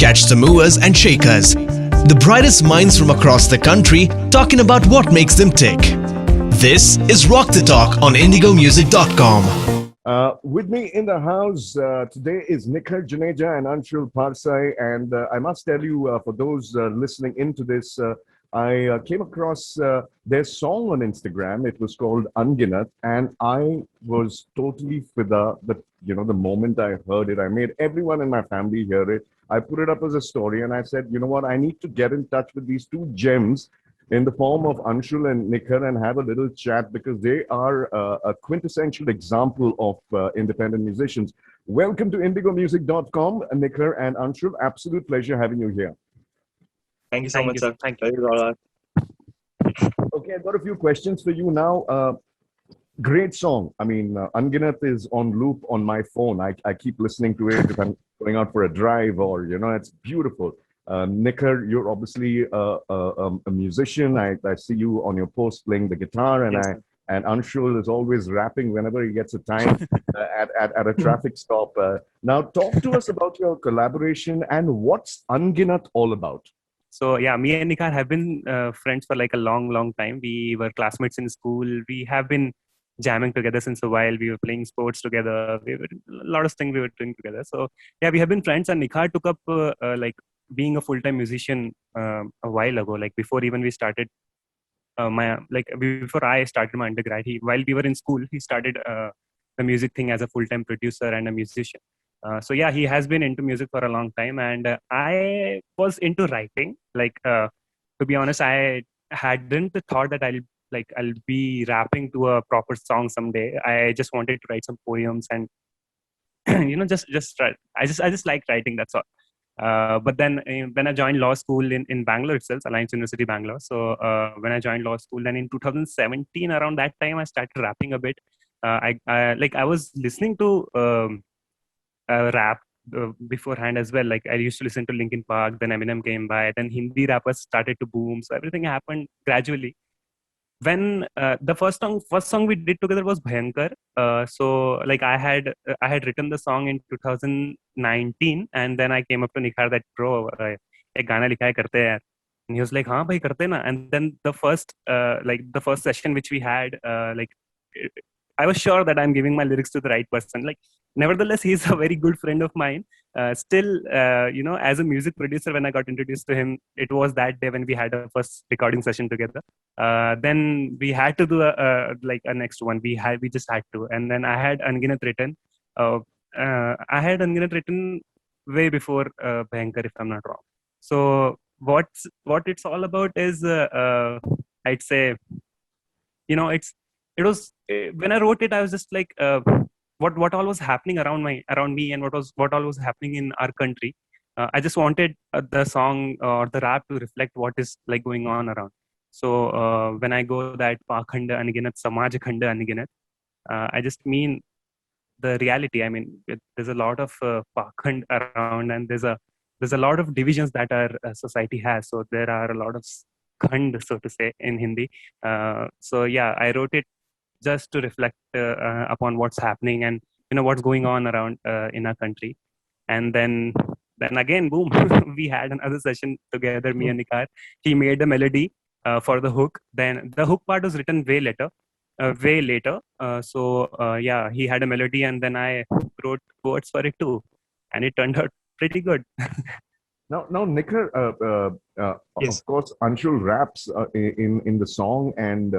catch the movers and shakers, the brightest minds from across the country talking about what makes them tick. This is Rock the Talk on indigomusic.com. With me in the house today is Nikhar Juneja and Anshul Parsai. And I must tell you, for those listening into this, I came across their song on Instagram. It was called Unginat, and I was totally fida. The moment I heard it, I made everyone in my family hear it. I put it up as a story, and I said, you know what, I need to get in touch with these two gems in the form of Anshul and Nikhar and have a little chat, because they are a quintessential example of independent musicians. Welcome to indigomusic.com, Nikhar and Anshul. Absolute pleasure having you here. Thank you so much, sir. Thank you. Okay, I've got a few questions for you now. Great song. I mean, Unginat is on loop on my phone. I keep listening to it if I'm going out for a drive, or, it's beautiful. Nikhar, you're obviously a musician. I see you on your post playing the guitar, and Yes, and Anshul is always rapping whenever he gets a time at a traffic stop. Now, talk to us about your collaboration and what's Unginat all about. So yeah, me and Nikhar have been friends for like a long time. We were classmates in school. We have been jamming together since a while. We were playing sports together. A lot of things we were doing together. So yeah, we have been friends. And Nikhar took up like being a full-time musician a while ago. Like before even we started before I started my undergrad. While we were in school, he started the music thing as a full-time producer and a musician. So yeah, he has been into music for a long time, and I was into writing. To be honest, I hadn't thought that I'll be rapping to a proper song someday. I just wanted to write some poems and just write. I just like writing. That's all. But then when I joined law school in Bangalore itself, Alliance University Bangalore. So when I joined law school, then in 2017, around that time, I started rapping a bit. I was listening to rap beforehand as well. Like I used to listen to Linkin Park, then Eminem came by, then Hindi rappers started to boom. So everything happened gradually. When the first song we did together was Bhayankar. I had written the song in 2019, and then I came up to Nikhar that, bro, ek gana likha hai, karte hai yaar. And he was like, हाँ भाई करते ना. And then the first session which we had, I was sure that I'm giving my lyrics to the right person. Nevertheless, he's a very good friend of mine. Still, as a music producer, when I got introduced to him, it was that day when we had a first recording session together. Then we had to do a next one. We just had to. And then I had Unginat written. I had Unginat written way before Bhayankar, if I'm not wrong. So what it's all about is, I'd say, it was when I wrote it, I was just like, what all was happening around me, and what all was happening in our country. I just wanted the song or the rap to reflect what is like going on around. So when I go that Pakhanda Aniginat, Samaj Khanda Aniginat, I just mean the reality. I mean, there's a lot of Pakhand around, and there's a lot of divisions that our society has. So there are a lot of khand, so to say, in Hindi. So yeah, I wrote it just to reflect upon what's happening and what's going on around in our country. And then again, boom, we had another session together, me and Nikhar. He made the melody for the hook. Then the hook part was written way later. Yeah, he had a melody, and then I wrote words for it too, and it turned out pretty good. Now, Nikhar, Yes. of course, Anshul raps in the song, and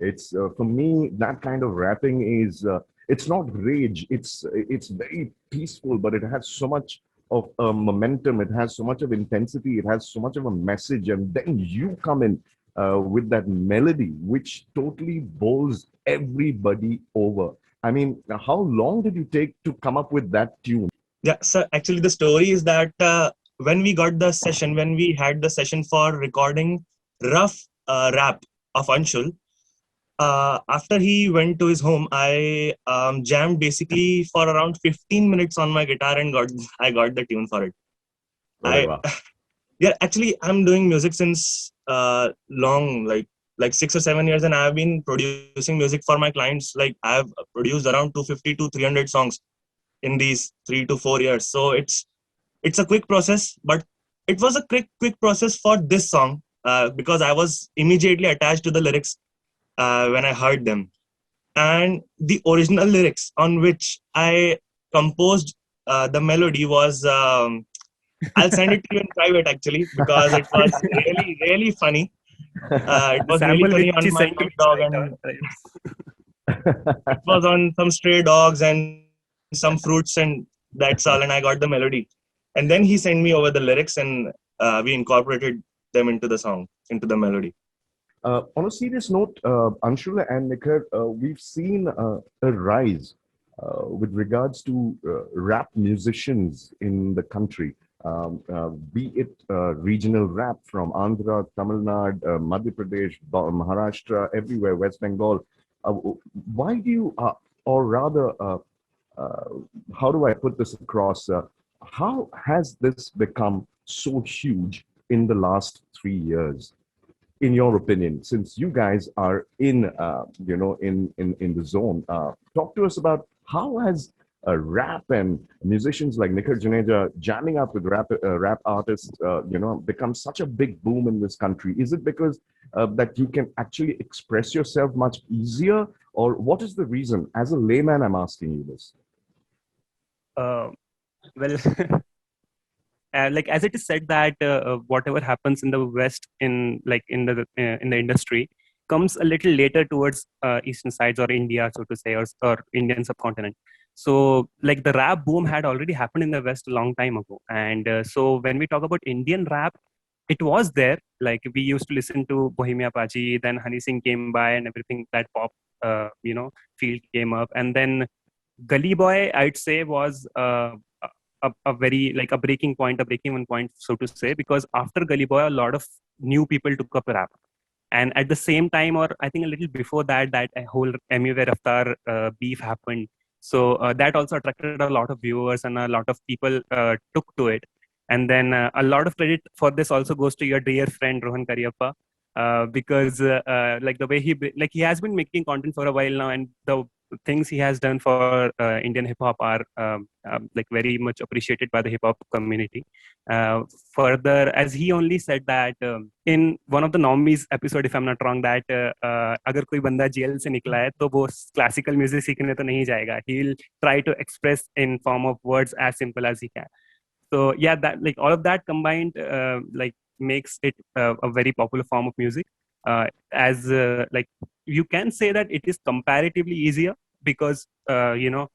it's for me that kind of rapping is it's not rage. It's very peaceful, but it has so much of momentum. It has so much of intensity. It has so much of a message, and then you come in with that melody, which totally bowls everybody over. I mean, how long did you take to come up with that tune? Yeah, so actually the story is that when we had the session for recording rough rap of Anshul, after he went to his home, I jammed basically for around 15 minutes on my guitar and I got the tune for it. Wow. Yeah, actually I'm doing music since long, like 6 or 7 years, and I've been producing music for my clients. Like I've produced around 250 to 300 songs in these 3 to 4 years. So it's it's a quick process, but it was a quick process for this song because I was immediately attached to the lyrics when I heard them. And the original lyrics on which I composed the melody was, I'll send it to you in private actually, because it was really funny. It The was really sample funny which on he my sent to pet me dog, right and on. it was on some stray dogs and some fruits, and that's all. And I got the melody. And then he sent me over the lyrics, and we incorporated them into the song, into the melody. On a serious note, Anshul and Nikhar, we've seen a rise with regards to rap musicians in the country, be it regional rap from Andhra, Tamil Nadu, Madhya Pradesh, Maharashtra, everywhere, West Bengal. Why do you, or rather, uh, how do I put this across? How has this become so huge in the last 3 years? In your opinion, since you guys are in in the zone, talk to us about how has rap and musicians like Nikhar Juneja jamming up with rap artists become such a big boom in this country? Is it because that you can actually express yourself much easier, or what is the reason? As a layman, I'm asking you this. Uh, well, like as it is said that whatever happens in the West in the industry comes a little later towards eastern sides or India, so to say, or Indian subcontinent. So like the rap boom had already happened in the West a long time ago, and so when we talk about Indian rap, it was there. Like we used to listen to Bohemia Paji, then Honey Singh came by, and everything that pop field came up, and then Gully Boy, I'd say, was a very like a breaking point, a breaking one point, so to say, because after Gully Boy, a lot of new people took up rap. And at the same time, or I think a little before that, that a whole Emi Raftar beef happened. So that also attracted a lot of viewers, and a lot of people took to it. And then a lot of credit for this also goes to your dear friend Rohan Kariappa, because like the way he has been making content for a while now, and the things he has done for Indian hip hop are like very much appreciated by the hip hop community. Further, as he only said that in one of the Normies episode, if I'm not wrong, that अगर कोई बंदा jail से निकला है तो वो classical music सीखने तो नहीं जाएगा. He'll try to express in form of words as simple as he can. So yeah, that like all of that combined like makes it a very popular form of music. As like you can say that it is comparatively easier because you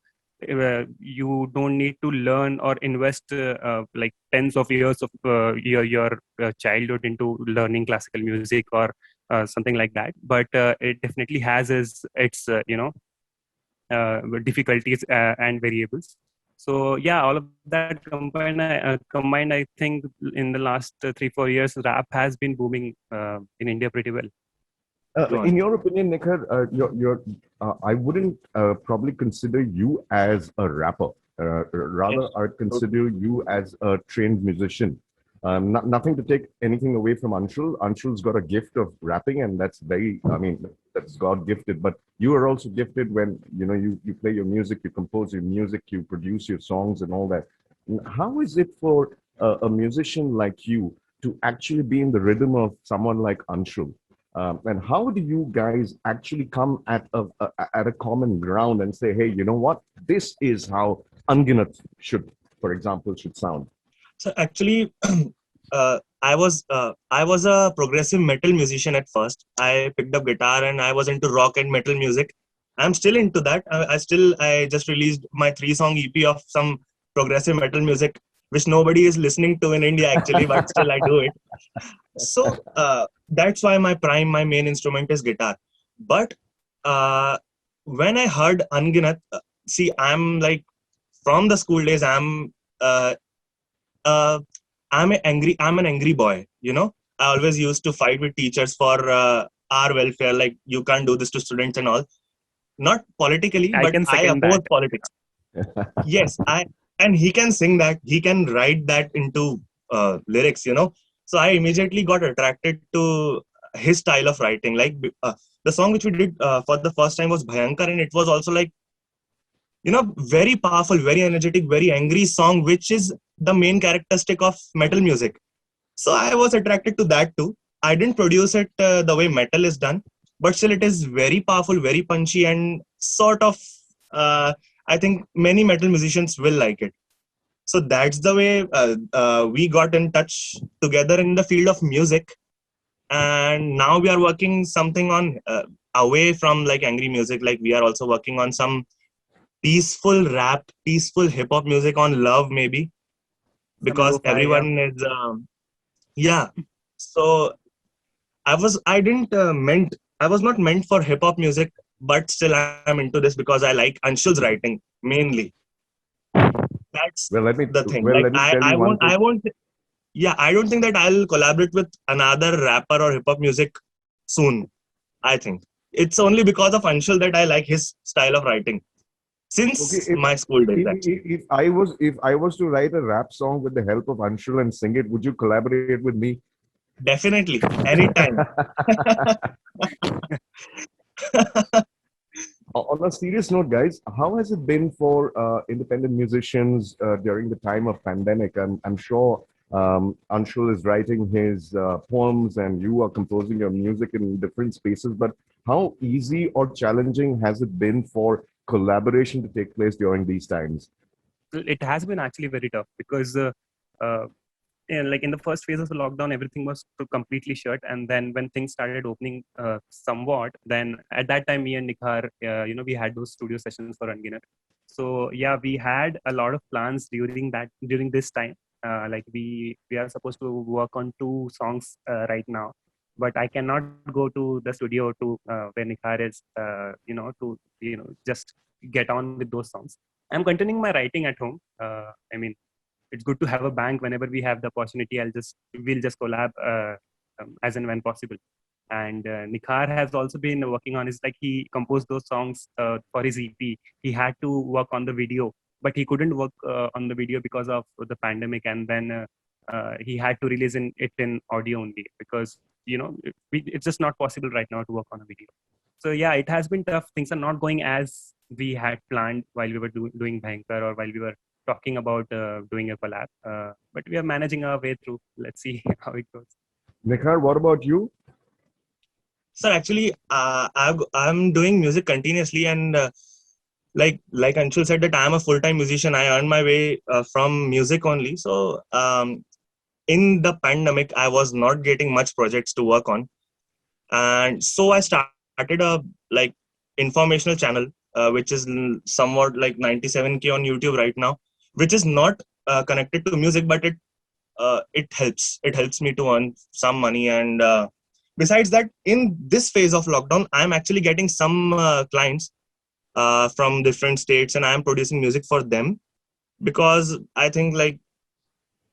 don't need to learn or invest like tens of years of your childhood into learning classical music or something like that. But it definitely has its difficulties and variables. So yeah, all of that combined, I think in the last 3-4 years, rap has been booming in India pretty well. In your opinion, Nikhar, I wouldn't probably consider you as a rapper. Rather, Yes. I'd consider you as a trained musician. Nothing to take anything away from Anshul. Anshul's got a gift of rapping, and that's that's God gifted. But you are also gifted when you play your music, you compose your music, you produce your songs, and all that. How is it for a musician like you to actually be in the rhythm of someone like Anshul? And how do you guys actually come at a common ground and say, hey, you know what? This is how Anginat for example, should sound. So actually, I was a progressive metal musician at first. I picked up guitar and I was into rock and metal music. I'm still into that. I just released my 3-song EP of some progressive metal music, which nobody is listening to in India actually, but still I do it. So that's why my main instrument is guitar. But when I heard Anginat, see, I'm like from the school days, uh, I'm an angry boy. I always used to fight with teachers for our welfare. Like, you can't do this to students and all. Not politically, I but can I second oppose that. politics. Yes, and he can sing that. He can write that into lyrics. So I immediately got attracted to his style of writing. Like the song which we did for the first time was Bhayankar, and it was also like very powerful, very energetic, very angry song, which is the main characteristic of metal music. So I was attracted to that too. I didn't produce it the way metal is done, but still it is very powerful, very punchy, and sort of. I think many metal musicians will like it. So that's the way we got in touch together in the field of music, and now we are working something on away from like angry music. Like we are also working on some peaceful rap, peaceful hip hop music on love, maybe Some because lo-fi, yeah. everyone is yeah. So I didn't meant I was not meant for hip hop music, but still I'm into this because I like Anshul's writing mainly. That's Well, let me the thing. well Like let me tell you one thing. I won't. Yeah, I don't think that I'll collaborate with another rapper or hip hop music soon. I think it's only because of Anshul that I like his style of writing Okay, since my school days. Actually, if I was to write a rap song with the help of Anshul and sing it, would you collaborate with me? definitely, anytime. On a serious note, guys, how has it been for independent musicians during the time of pandemic? I'm sure Anshul is writing his poems and you are composing your music in different spaces. But how easy or challenging has it been for collaboration to take place during these times? It has been actually very tough because uh, like in the first phase of the lockdown, everything was completely shut, and then when things started opening somewhat, then at that time me and Nikhar, we had those studio sessions for Unginner. So yeah, we had a lot of plans during this time. Like we are supposed to work on 2 songs right now, but I cannot go to the studio to where Nikhar is, to just get on with those songs. I'm continuing my writing at home. I mean, it's good to have a bank whenever we have the opportunity. We'll just collab as and when possible. And Nikhar has also been working on his, like, he composed those songs for his EP. He had to work on the video, but he couldn't work on the video because of the pandemic. And then he had to release it in audio only because it's just not possible right now to work on a video. So yeah, it has been tough. Things are not going as we had planned while we were doing Bhankar, or while we were talking about doing a collab. But we are managing our way through. Let's see how it goes. Nikhar, what about you? So actually, I'm doing music continuously, and like Anshul said, that I am a full time musician. I earn my way from music only. So in the pandemic, I was not getting much projects to work on, and so I started a like informational channel, which is somewhat like 97K on YouTube right now, which is not connected to music, but it helps me to earn some money. And besides that, in this phase of lockdown, I'm actually getting some clients from different states, and I'm producing music for them because I think like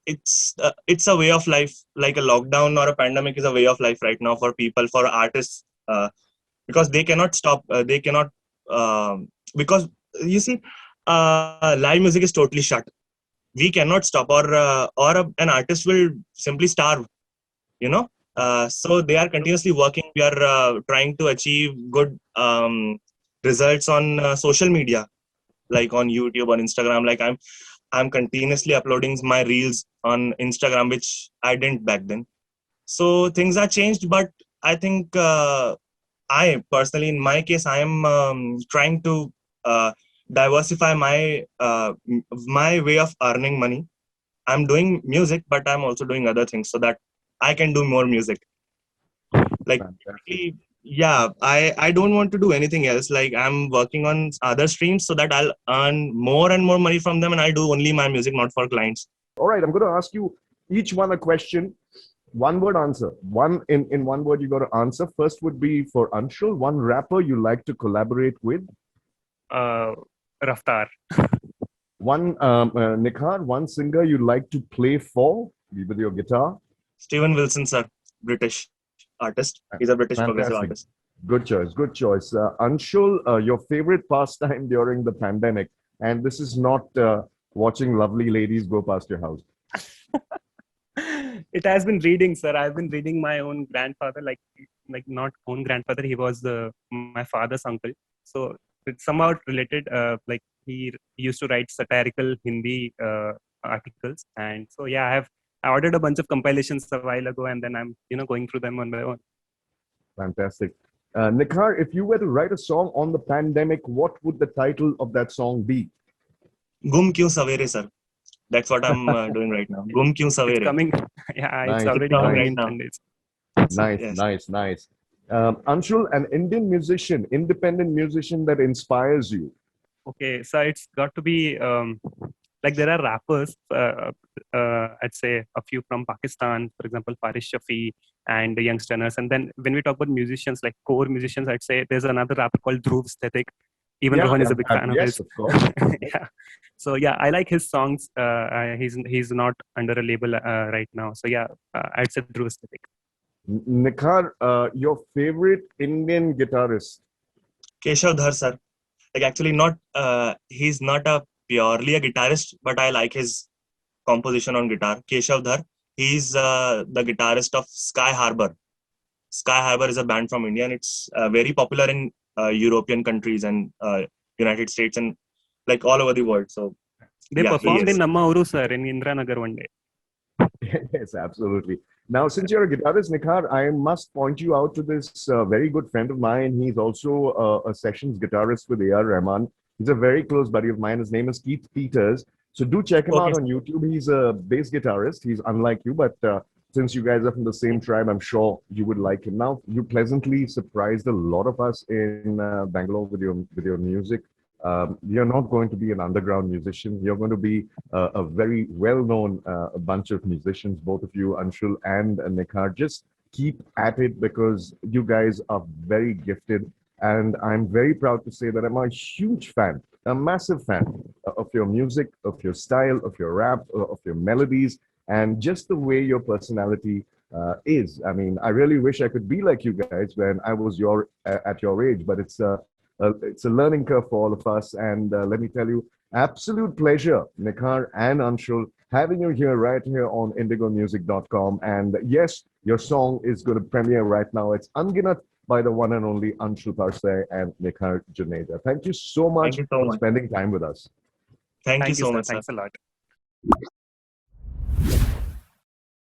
it's a way of life. Like a lockdown or a pandemic is a way of life right now for people, for artists, because they cannot stop. They cannot because you see, live music is totally shut. We cannot stop, or an artist will simply starve. You know, so they are continuously working. We are trying to achieve good results on social media, like on YouTube, on Instagram. Like I'm continuously uploading my reels on Instagram, which I didn't back then. So things are changed, but I think I personally, in my case, I am trying to diversify my way of earning money. I'm doing music, but I'm also doing other things so that I can do more music. Like Fantastic. basically, yeah, I don't want to do anything else. Like I'm working on other streams so that I'll earn more and more money from them, and I do only my music, not for clients. All right, I'm going to ask you each one a question. One word answer. In 1 word you got to answer. First would be for Anshul. One rapper you like to collaborate with. Uh, Raftar. One Nikhar. One singer you like to play for with your guitar. Steven Wilson, sir, British artist. He's a British progressive Fantastic. artist. Good choice. Good choice. Anshul, your favorite pastime during the pandemic, and this is not watching lovely ladies go past your house. It has been reading, sir. I've been reading my own grandfather, like not own grandfather. He was my father's uncle. So it's somehow related. Like he used to write satirical Hindi articles. And so yeah, I ordered a bunch of compilations a while ago, and then I'm going through them one by one. Fantastic. Nikhar, if you were to write a song on the pandemic, what would the title of that song be? Gum Kyun Savere, sir. That's what I'm doing right now. Gum Kyun It's Savere. coming. Yeah, Nice. it's already coming coming right in now. 10 days. Nice, Yes. nice. Anshul, an Indian musician, independent musician that inspires you. Okay, so it's got to be like there are rappers, I'd say a few from Pakistan, for example, Faris Shafi and the Youngsters. And then when we talk about musicians, like core musicians, I'd say there's another rapper called Dhruv Static. Even Rohan is a big fan of yes, his. of course. Yeah. So yeah, I like his songs. He's not under a label right now. So yeah, I'd say Dhruv Static. Nikhar, your favorite Indian guitarist? Keshav Dhar, sir. Like actually not, he's not a purely a guitarist, but I like his composition on guitar. Keshav Dhar. He's the guitarist of Sky Harbor. Sky Harbor is a band from India, and it's very popular in European countries and United States and like all over the world. So They yeah, he performed is. in Namma Uru, sir, in Indranagar one day. Yes, absolutely. Now, since you're a guitarist, Nikhar, I must point you out to this very good friend of mine. He's also a sessions guitarist with A.R. Rahman. He's a very close buddy of mine. His name is Keith Peters. So do check him out Okay. on YouTube. He's a bass guitarist. He's unlike you, but since you guys are from the same tribe, I'm sure you would like him. Now, you pleasantly surprised a lot of us in Bangalore with your music. You're not going to be an underground musician. You're going to be a very well-known bunch of musicians, both of you, Anshul and Nikhar. Just keep at it because you guys are very gifted. And I'm very proud to say that I'm a huge fan, a massive fan of your music, of your style, of your rap, of your melodies, and just the way your personality is. I mean, I really wish I could be like you guys when I was at your age, but it's a learning curve for all of us. And let me tell you, absolute pleasure, Nikhar and Anshul, having you here right here on indigomusic.com. And yes, your song is going to premiere right now. It's Unginat by the one and only Anshul Parsai and Nikhar Juneja. Thank you so much Thank you so for much. spending time with us. Thank you so sir. much, sir. Thanks a lot.